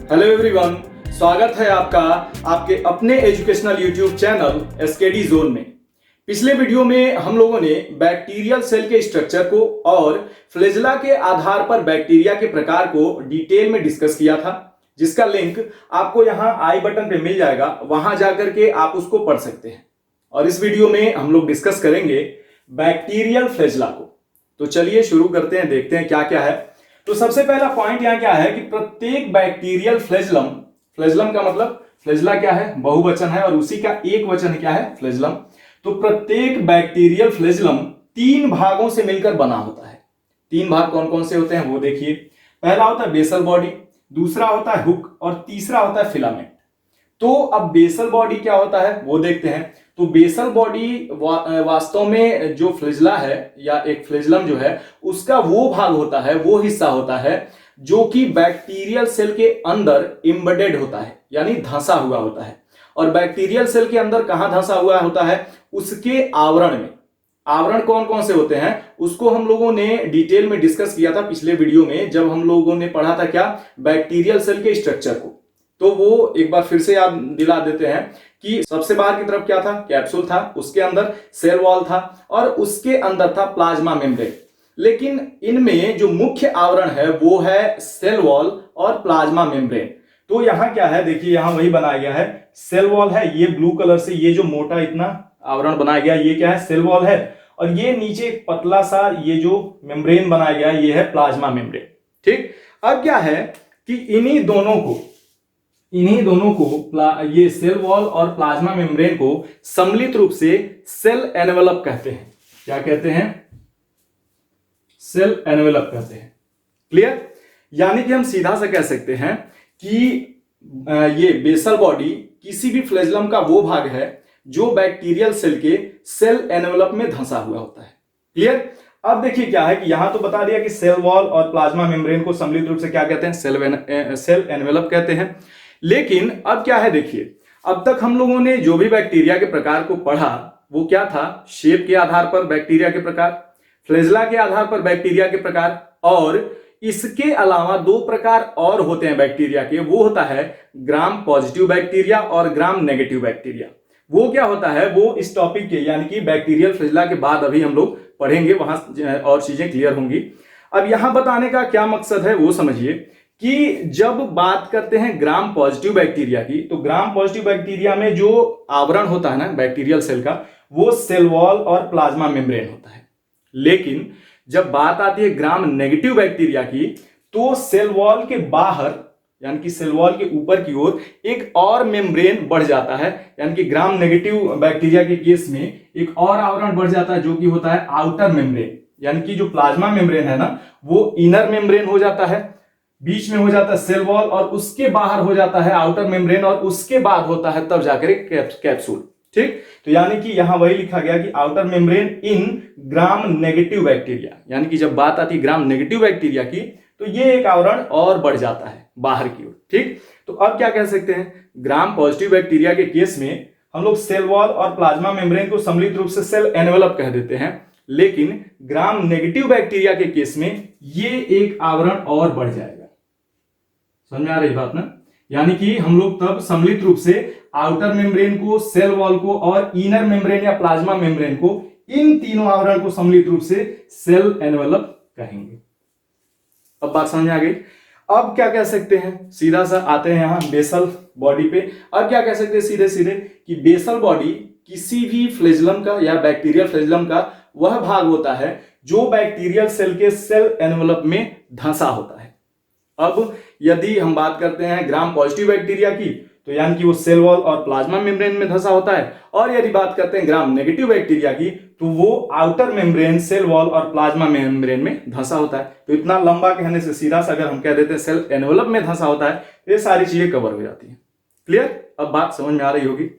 Hello everyone, स्वागत है आपका आपके अपने educational YouTube channel SKD zone में। पिछले वीडियो में हम लोगों ने बैक्टीरियल सेल के स्ट्रक्चर को और फ्लैजेला के आधार पर बैक्टीरिया के प्रकार को डिटेल में डिस्कस किया था, जिसका लिंक आपको यहां आई बटन पे मिल जाएगा, वहां जाकर के आप उसको पढ़ सकते हैं। और इस वीडियो में हम लोग डिस्कस करेंगे बैक्टीरियल फ्लैजेला को। तो चलिए शुरू करते हैं, देखते हैं क्या क्या है। तो सबसे पहला पॉइंट यहां क्या है कि प्रत्येक बैक्टीरियल फ्लैजेलम, फ्लैजेलम का मतलब फ्लैजेला क्या है, बहुवचन है, और उसी का एक वचन क्या है, फ्लैजेलम। तो प्रत्येक बैक्टीरियल फ्लैजेलम 3 भागों से मिलकर बना होता है। 3 भाग कौन कौन से होते हैं वो देखिए। पहला होता है बेसल बॉडी, दूसरा होता है हुक और तीसरा होता है फिलामेंट। तो अब बेसल बॉडी क्या होता है वो देखते हैं। तो बेसल बॉडी वास्तव में जो फ्लैजेला है या एक फ्लैजेलम जो है उसका वो भाग होता है, वो हिस्सा होता है जो कि बैक्टीरियल सेल के अंदर एम्बेडेड होता है, यानी धंसा हुआ होता है। और बैक्टीरियल सेल के अंदर कहां धंसा हुआ होता है, उसके आवरण में। आवरण कौन कौन से होते हैं उसको हम लोगों ने डिटेल में डिस्कस किया था पिछले वीडियो में, जब हम लोगों ने पढ़ा था क्या, बैक्टीरियल सेल के स्ट्रक्चर को। तो वो एक बार फिर से याद दिला देते हैं कि सबसे बाहर की तरफ क्या था, कैप्सूल था, उसके अंदर सेल वॉल था और उसके अंदर था प्लाज्मा मेम्ब्रेन। लेकिन इनमें जो मुख्य आवरण है वो है सेल वॉल और प्लाज्मा मेम्ब्रेन। तो यहां क्या है, देखिए यहां वही बनाया गया है, सेल वॉल है, ये ब्लू कलर से ये जो मोटा इतना आवरण बनाया गया ये क्या है, सेल वॉल है, और ये नीचे एक पतला सा ये जो मेम्ब्रेन बनाया गया ये है प्लाज्मा मेम्ब्रेन। ठीक, अब क्या है कि इन्हीं दोनों को ये सेल वॉल और प्लाज्मा मेम्ब्रेन को सम्मिलित रूप से सेल एनवेलप कहते हैं। क्या कहते हैं, सेल एनवेलप कहते हैं। क्लियर, यानी कि हम सीधा सा कह सकते हैं कि ये बेसल बॉडी किसी भी फ्लैजेलम का वो भाग है जो बैक्टीरियल सेल के सेल एनवेलप में धंसा हुआ होता है। क्लियर, अब देखिए क्या है कि यहां तो बता दिया कि सेल वॉल और प्लाज्मा मेम्ब्रेन को सम्मिलित रूप से क्या कहते हैं, सेल एनवेलप कहते हैं। लेकिन अब क्या है, देखिए अब तक हम लोगों ने जो भी बैक्टीरिया के प्रकार को पढ़ा वो क्या था, शेप के आधार पर बैक्टीरिया के प्रकार, फ्लैजेला के आधार पर बैक्टीरिया के प्रकार, और इसके अलावा 2 प्रकार और होते हैं बैक्टीरिया के, वो होता है ग्राम पॉजिटिव बैक्टीरिया और ग्राम नेगेटिव बैक्टीरिया। वो क्या होता है, वो इस टॉपिक के यानी कि बैक्टीरियल फ्लैजेला के बाद अभी हम लोग पढ़ेंगे, वहां और चीजें क्लियर होंगी। अब यहां बताने का क्या मकसद है वो समझिए कि जब बात करते हैं ग्राम पॉजिटिव बैक्टीरिया की, तो ग्राम पॉजिटिव बैक्टीरिया में जो आवरण होता है ना बैक्टीरियल सेल का, वो सेल वॉल और प्लाज्मा मेम्ब्रेन होता है। लेकिन जब बात आती है ग्राम नेगेटिव बैक्टीरिया की, तो सेल वॉल के बाहर यानी कि सेल वॉल के ऊपर की ओर एक और मेम्ब्रेन बढ़ जाता है, यानी कि ग्राम नेगेटिव बैक्टीरिया के केस में एक और आवरण बढ़ जाता है जो कि होता है आउटर मेम्ब्रेन। यानी कि जो प्लाज्मा मेम्ब्रेन है ना वो इनर मेम्ब्रेन हो जाता है, बीच में हो जाता है सेल वॉल, और उसके बाहर हो जाता है आउटर मेम्ब्रेन, और उसके बाद होता है तब जाकर कैप्सूल। ठीक, तो यानी कि यहां वही लिखा गया कि outer membrane in gram negative bacteria, यानी कि जब बात आती है ग्राम नेगेटिव बैक्टीरिया की तो ये एक आवरण और बढ़ जाता है बाहर की ओर। ठीक, तो अब क्या कह सकते हैं, ग्राम पॉजिटिव बैक्टीरिया के केस में हम लोग सेल वॉल और प्लाज्मा मेम्ब्रेन को सम्मिलित रूप से सेल एनवेलप कह देते हैं। लेकिन ग्राम नेगेटिव बैक्टीरिया के केस में ये एक आवरण और बढ़ जाएगा। समझ में आ रही बात ना, यानी कि हम लोग तब सम्मिलित रूप से आउटर मेम्ब्रेन को, सेल वॉल को और इनर मेम्ब्रेन या प्लाज्मा मेम्ब्रेन को, इन तीनों आवरण को सम्मिलित रूप से सेल एनवेलप कहेंगे। अब बात समझ में आ गई। अब क्या कह सकते हैं, सीधा सा आते हैं यहां बेसल बॉडी पे। अब क्या कह सकते हैं सीधे सीधे कि बेसल बॉडी किसी भी फ्लैजेलम का या बैक्टीरियल फ्लैजेलम का वह भाग होता है जो बैक्टीरियल सेल के सेल एनवेलप में धंसा होता है। अब यदि हम बात करते हैं ग्राम पॉजिटिव बैक्टीरिया की, तो यानी कि वो सेल वॉल और प्लाज्मा मेम्ब्रेन में धंसा होता है, और यदि बात करते हैं ग्राम नेगेटिव बैक्टीरिया की तो वो आउटर मेम्ब्रेन, सेल वॉल और प्लाज्मा मेम्ब्रेन में धंसा होता है। तो इतना लंबा कहने से सीधा सा अगर हम कह देते हैं सेल एनवेलप में धंसा होता है, तो ये सारी चीजें कवर हो जाती हैं। क्लियर, अब बात समझ में आ रही होगी।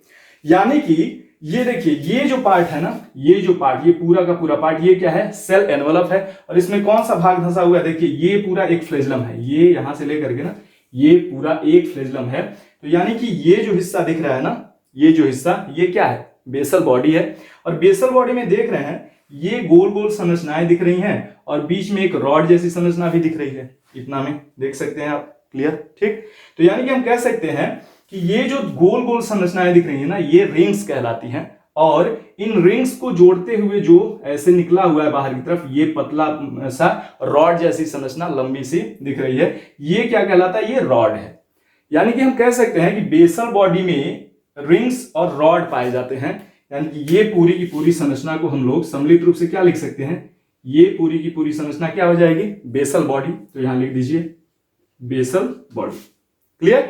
यानी कि ये देखिए ये जो पार्ट है ना, ये जो पार्ट, ये पूरा का पूरा पार्ट, ये क्या है, सेल एनवेलप है, और इसमें कौन सा भाग धंसा हुआ है, देखिए ये पूरा एक फ्लैजेलम है, ये यहां से लेकर के ना ये पूरा एक फ्लैजेलम है। तो यानी कि ये जो हिस्सा दिख रहा है ना, ये जो हिस्सा, ये क्या है, बेसल बॉडी है। और बेसल बॉडी में देख रहे हैं ये गोल गोल संरचनाएं दिख रही हैं, और बीच में एक रॉड जैसी संरचना भी दिख रही है, इतना में देख सकते हैं आप। क्लियर, ठीक। तो यानी कि हम कह सकते हैं कि ये जो गोल गोल संरचनाएं दिख रही है ना, ये रिंग्स कहलाती हैं, और इन रिंग्स को जोड़ते हुए जो ऐसे निकला हुआ है बाहर की तरफ, ये पतला सा रॉड जैसी संरचना लंबी सी दिख रही है, ये क्या कहलाता है? ये रॉड है। यानी कि हम कह सकते हैं कि बेसल बॉडी में रिंग्स और रॉड पाए जाते हैं। यानी कि ये पूरी की पूरी संरचना को हम लोग सम्मिलित रूप से क्या लिख सकते हैं? ये पूरी की पूरी संरचना क्या हो जाएगी? Basal body. तो यहां लिख दीजिए बेसल बॉडी। क्लियर?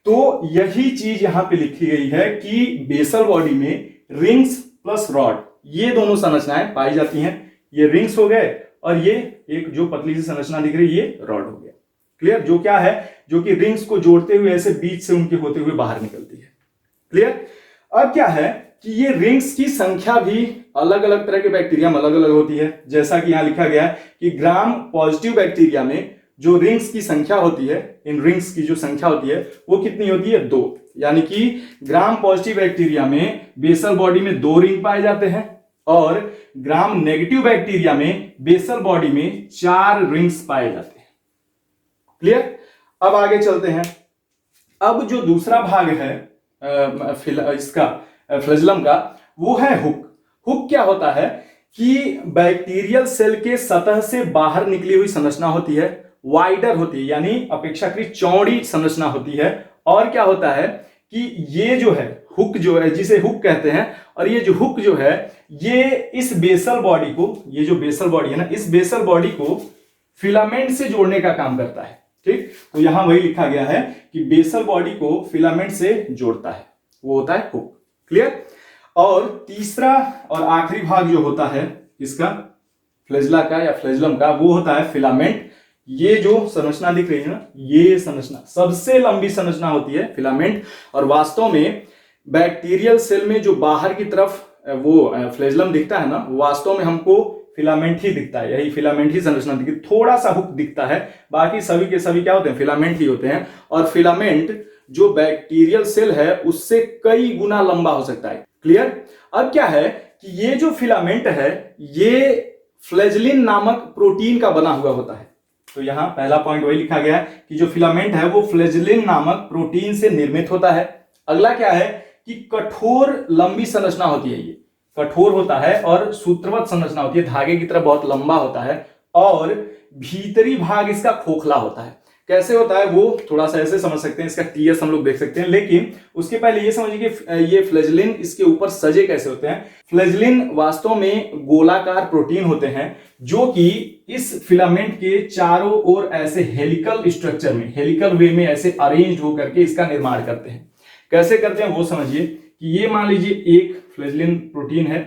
तो यही चीज यहां पे लिखी गई है कि बेसल बॉडी में रिंग्स प्लस रॉड, ये दोनों संरचनाएं पाई जाती हैं। ये रिंग्स हो गए और ये एक जो पतली सी संरचना दिख रही है, ये रॉड हो गया। क्लियर? जो क्या है? जो कि रिंग्स को जोड़ते हुए ऐसे बीच से उनके होते हुए बाहर निकलती है। क्लियर? अब क्या है कि ये रिंग्स की संख्या भी अलग अलग तरह के बैक्टीरिया में अलग अलग होती है। जैसा कि यहां लिखा गया है कि ग्राम पॉजिटिव बैक्टीरिया में जो रिंग्स की संख्या होती है, इन रिंग्स की जो संख्या होती है वो कितनी होती है? 2। यानी कि ग्राम पॉजिटिव बैक्टीरिया में बेसल बॉडी में 2 रिंग पाए जाते हैं, और ग्राम नेगेटिव बैक्टीरिया में बेसल बॉडी में 4 रिंग्स पाए जाते हैं। क्लियर? अब आगे चलते हैं। अब जो दूसरा भाग है इसका फ्लैजेलम का, वो है हुक। हुक क्या होता है कि बैक्टीरियल सेल के सतह से बाहर निकली हुई संरचना होती है, वाइडर होती है, यानी अपेक्षाकृत चौड़ी संरचना होती है। और क्या होता है कि ये जो है हुक, जो है जिसे हुक कहते हैं, और ये जो हुक जो है ये इस बेसल बॉडी को, ये जो बेसल बॉडी है ना, इस बेसल बॉडी को फिलामेंट से जोड़ने का काम करता है। ठीक, तो यहां वही लिखा गया है कि बेसल बॉडी को फिलामेंट से जोड़ता है, वो होता है हुक। क्लियर? और तीसरा और आखिरी भाग जो होता है इसका फ्लैजेला का या फ्लैजेलम का, वो होता है फिलामेंट। ये जो संरचना दिख रही है ना, ये संरचना सबसे लंबी संरचना होती है फिलामेंट। और वास्तव में बैक्टीरियल सेल में जो बाहर की तरफ वो फ्लैजेलम दिखता है ना, वास्तव में हमको फिलामेंट ही दिखता है, यही फिलामेंट ही संरचना दिखती है। थोड़ा सा हुक दिखता है, बाकी सभी के सभी क्या होते हैं? फिलामेंट ही होते हैं। और फिलामेंट जो बैक्टीरियल सेल है उससे कई गुना लंबा हो सकता है। क्लियर? अब क्या है कि ये जो फिलामेंट है ये फ्लैजेलिन नामक प्रोटीन का बना हुआ होता है। तो यहां पहला पॉइंट वही लिखा गया है कि जो फिलामेंट है वो फ्लैजेलिन नामक प्रोटीन से निर्मित होता है। अगला क्या है कि कठोर लंबी संरचना होती है, ये कठोर होता है और सूत्रवत संरचना होती है, धागे की तरह बहुत लंबा होता है, और भीतरी भाग इसका खोखला होता है। कैसे होता है वो थोड़ा सा ऐसे समझ सकते हैं, इसका टीएस हम लोग देख सकते हैं, लेकिन उसके पहले ये समझिए कि ये फ्लैजेलिन इसके ऊपर सजे कैसे होते हैं। फ्लैजेलिन वास्तव में गोलाकार प्रोटीन होते हैं जो कि इस फिलामेंट के चारों ओर ऐसे हेलिकल स्ट्रक्चर में, हेलिकल वे में ऐसे अरेंज होकर के इसका निर्माण करते हैं। कैसे करते हैं वो समझिए कि ये मान लीजिए एक फ्लैजेलिन प्रोटीन है,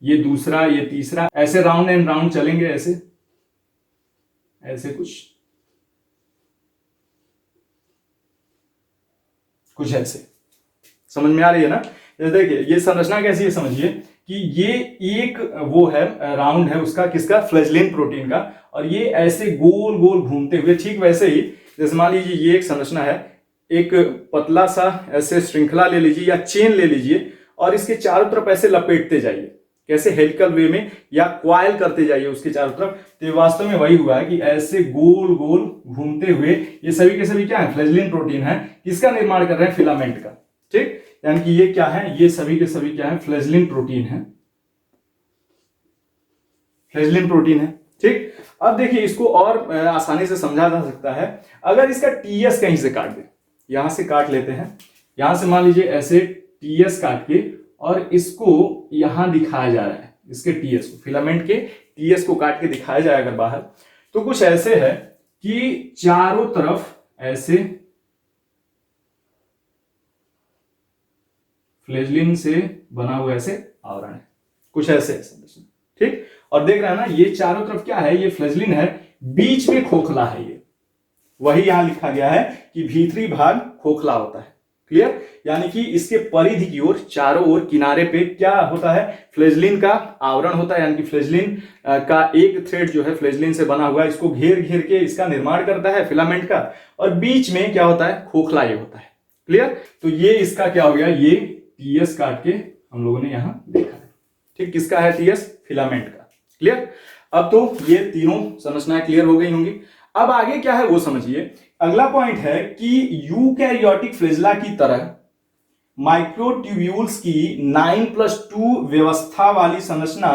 ये दूसरा, ये तीसरा, ऐसे राउंड एंड राउंड चलेंगे, ऐसे ऐसे कुछ ऐसे समझ में आ रही है ना। जैसे देखिए ये संरचना कैसी है, समझिए कि ये एक वो है राउंड है उसका, किसका? फ्लैजेलिन प्रोटीन का, और ये ऐसे गोल गोल घूमते हुए, ठीक वैसे ही जैसे मान लीजिए ये एक संरचना है, एक पतला सा ऐसे श्रृंखला ले लीजिए या चेन ले लीजिए, और इसके चारों तरफ ऐसे लपेटते जाइए, कैसे? हेलिकल वे में, या क्वाइल करते जाइए उसके चारों तरफ। तो वास्तव में वही हुआ है कि ऐसे गोल गोल घूमते हुए ये सभी के सभी क्या है? फ्लैजेलिन प्रोटीन है। किसका निर्माण कर रहे हैं? फिलामेंट का। ठीक, यानी कि ये क्या है? ये सभी के सभी क्या है? फ्लैजेलिन प्रोटीन है, फ्लैजेलिन प्रोटीन है। ठीक, अब देखिए इसको और आसानी से समझा जा सकता है अगर इसका टीएस कहीं से काट दे, यहां से काट लेते हैं, यहां से मान लीजिए ऐसे टीएस काट के, और इसको यहां दिखाया जा रहा है, इसके टीएस को, फिलामेंट के टीएस को काट के दिखाया जाए अगर बाहर, तो कुछ ऐसे है कि चारों तरफ ऐसे फ्लैजेलिन से बना हुआ ऐसे आवरण है, कुछ ऐसे है। ठीक, और देख रहे हैं ना ये चारों तरफ क्या है? ये फ्लैजेलिन है, बीच में खोखला है। ये वही यहां लिखा गया है कि भीतरी भाग खोखला होता है। क्लियर? यानी कि इसके परिधि की ओर, चारों ओर किनारे पे क्या होता है? फ्लैजेलिन का आवरण होता है, यानी कि फ्लैजेलिन का एक थ्रेड जो है फ्लैजेलिन से बना हुआ है, इसको घेर घेर के इसका निर्माण करता है फिलामेंट का, और बीच में क्या होता है? खोखला ये होता है। क्लियर? तो ये इसका क्या हो गया? ये टीएस काट के हम लोगों ने यहां देखा है। ठीक, किसका है टीएस? फिलामेंट का। क्लियर? अब तो ये तीनों संरचनाएं क्लियर हो गई होंगी। अब आगे क्या है वो समझिए। अगला पॉइंट है कि यूकैरियोटिक फ्लैजेला की तरह माइक्रोट्यूब्यूल्स की 9+2 व्यवस्था वाली संरचना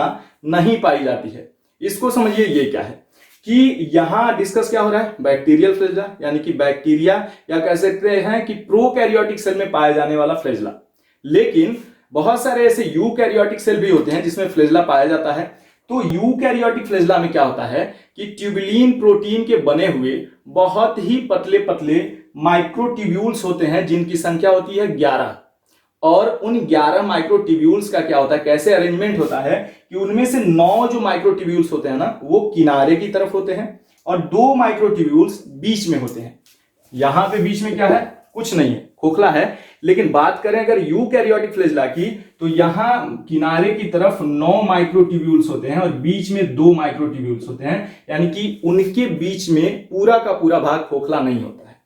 नहीं पाई जाती है। इसको समझिए, ये क्या है कि यहां डिस्कस क्या हो रहा है, बैक्टीरियल फ्लैजेला, यानी कि बैक्टीरिया या कह सकते हैं कि प्रोकैरियोटिक सेल में पाया जाने वाला फ्लैजेला। लेकिन बहुत सारे ऐसे यूकैरियोटिक सेल भी होते हैं जिसमें फ्लैजेला पाया जाता है। तो यूकैरियोटिक फ्लैजेला में क्या होता है कि ट्यूबुलिन प्रोटीन के बने हुए बहुत ही पतले पतले माइक्रोट्यूब्यूल्स होते हैं जिनकी संख्या होती है 11। और उन 11 माइक्रोट्यूब्यूल्स का क्या होता है, कैसे अरेंजमेंट होता है कि उनमें से 9 जो माइक्रोट्यूब्यूल्स होते हैं ना, वो किनारे की तरफ होते हैं और 2 माइक्रोट्यूब्यूल्स बीच में होते हैं। यहां पे बीच में क्या है, कुछ नहीं है, खोखला है। लेकिन बात करें अगर यूकैरियोटिक फ्लैजेला की, तो यहां किनारे की तरफ 9 माइक्रोट्यूब्यूल्स होते हैं और बीच में 2 माइक्रोट्यूब्यूल्स होते हैं, यानी कि उनके बीच में पूरा का पूरा भाग खोखला नहीं होता है।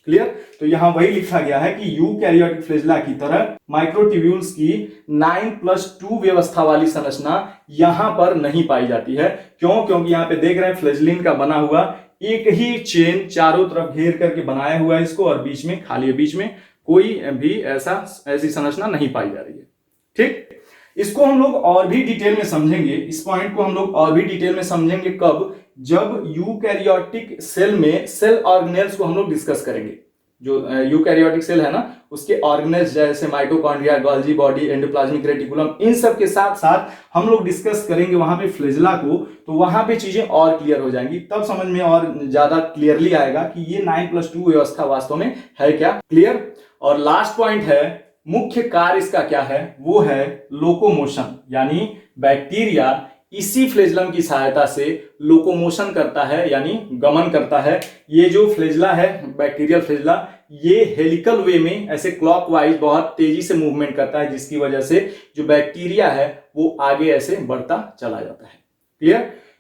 क्लियर? तो यहां वही लिखा गया है कि यूकैरियोटिक फ्लैजेला की तरह माइक्रोट्यूब्यूल्स की 9+2 व्यवस्था वाली संरचना यहां पर नहीं पाई जाती है। क्यों? क्योंकि यहां पे देख रहे हैं फ्लैजेलिन का बना हुआ एक ही चेन चारों तरफ घेर करके बनाया हुआ है इसको, और बीच में खाली है, बीच में कोई भी ऐसी संरचना नहीं पाई जा रही है। ठीक, इसको हम लोग और भी डिटेल में समझेंगे। इस पॉइंट को हम लोग और भी डिटेल में समझेंगे कब, जब यूकैरियोटिक सेल में सेल ऑर्गेनेल्स को हम लोग डिस्कस करेंगे। जो यूकैरियोटिक सेल है ना, उसके ऑर्गेनेल्स जैसे mitochondria, Golgi body, endoplasmic reticulum, इन सब के साथ साथ हम लोग डिस्कस करेंगे वहां पे फ्लैजेला को। तो वहां पे चीजें और क्लियर हो जाएंगी, तब समझ में और ज्यादा क्लियरली आएगा कि ये 9+2 व्यवस्था वास्तव में है क्या। क्लियर? और लास्ट पॉइंट है, मुख्य कार्य इसका क्या है, वो है लोकोमोशन, यानी बैक्टीरिया इसी फ्लैजेलम की सहायता से लोकोमोशन करता है, यानी गमन करता है। ये जो फ्लैजेला है, बैक्टीरियल फ्लैजेला, ये हेलिकल वे में ऐसे क्लॉकवाइज बहुत तेजी से मूवमेंट करता है, जिसकी वजह से जो बैक्टीरिया है वो आगे ऐसे बढ़ता चला जाता है। क्लियर?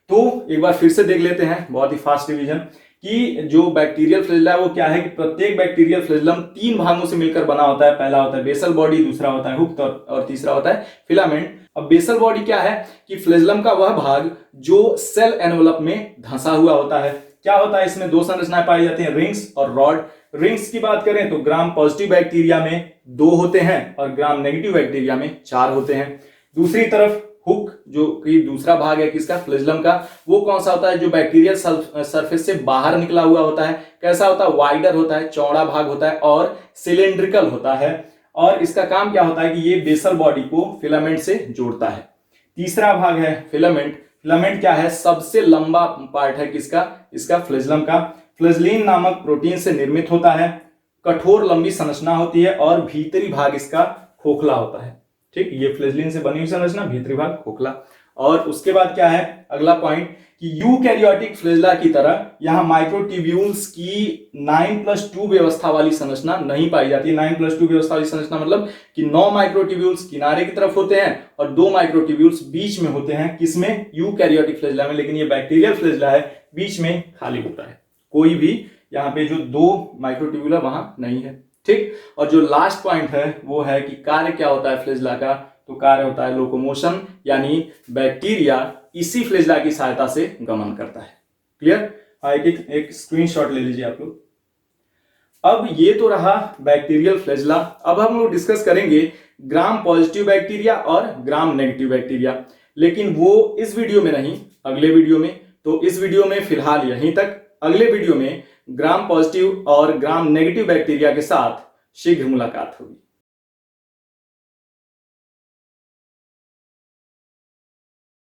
तो एक बार फिर से देख लेते हैं बहुत ही फास्ट रिवीजन कि जो बैक्टीरियल फ्लैजेला है वो क्या है कि प्रत्येक बैक्टीरियल फ्लैजेलम 3 भागों से मिलकर बना होता है। पहला होता है बेसल बॉडी, दूसरा होता है हुक और तीसरा होता है फिलामेंट। अब बेसल बॉडी क्या है कि फ्लैजेलम का वह भाग जो सेल एनवेलप में धंसा हुआ होता है। क्या होता है, इसमें 2 संरचनाएं पाई जाती हैं, रिंग्स और रॉड। रिंग्स की बात करें तो ग्राम पॉजिटिव बैक्टीरिया में 2 होते हैं और ग्राम नेगेटिव बैक्टीरिया में 4 होते हैं। दूसरी तरफ हुक, जो कि दूसरा भाग है किसका, फ्लैजेलम का, वो कौन सा होता है, जो बैक्टीरियल सरफेस से बाहर निकला हुआ होता है। कैसा होता है, वाइडर होता है, चौड़ा भाग होता है और सिलेंड्रिकल होता है। और इसका काम क्या होता है कि ये बेसल बॉडी को फिलामेंट से जोड़ता है। तीसरा भाग है फिलामेंट। फिलामेंट क्या है, सबसे लंबा पार्ट है किसका, इसका फ्लैजेलम का। फ्लैजेलिन नामक प्रोटीन से निर्मित होता है, कठोर लंबी संरचना होती है और भीतरी भाग इसका खोखला होता है। ठीक, ये फ्लैजेलिन से बनी हुई संरचना, भीतरी भाग खोखला। और उसके बाद क्या है अगला पॉइंट कि यूकैरियोटिक फ्लैजेला की तरह यहां माइक्रोट्यूब्यूल्स की 9+2 व्यवस्था वाली संरचना नहीं पाई जाती। 9+2 व्यवस्था वाली संरचना मतलब कि 9 माइक्रोट्यूब्यूल्स किनारे की तरफ होते हैं और 2 माइक्रोट्यूब्यूल्स बीच में होते हैं। किसमें, यूकैरियोटिक फ्लैजेला में। लेकिन ये बैक्टीरियल फ्लैजेला है, बीच में खाली होता है, कोई भी यहाँ पे जो 2 माइक्रोट्यूब्यूल वहां नहीं है। ठीक, और जो लास्ट पॉइंट है वो है कि कार्य क्या होता है फ्लैजेला का, तो कार्य होता है लोकोमोशन, यानी बैक्टीरिया इसी फ्लैजेला की सहायता से गमन करता है। क्लियर? हाँ, एक स्क्रीनशॉट ले लीजिए आप लोग। अब ये तो रहा बैक्टीरियल फ्लैजेला। अब हम लोग डिस्कस करेंगे ग्राम पॉजिटिव बैक्टीरिया और ग्राम नेगेटिव बैक्टीरिया, लेकिन वो इस वीडियो में नहीं, अगले वीडियो में। तो इस वीडियो में फिलहाल यहीं तक। अगले वीडियो में ग्राम पॉजिटिव और ग्राम नेगेटिव बैक्टीरिया के साथ शीघ्र मुलाकात होगी।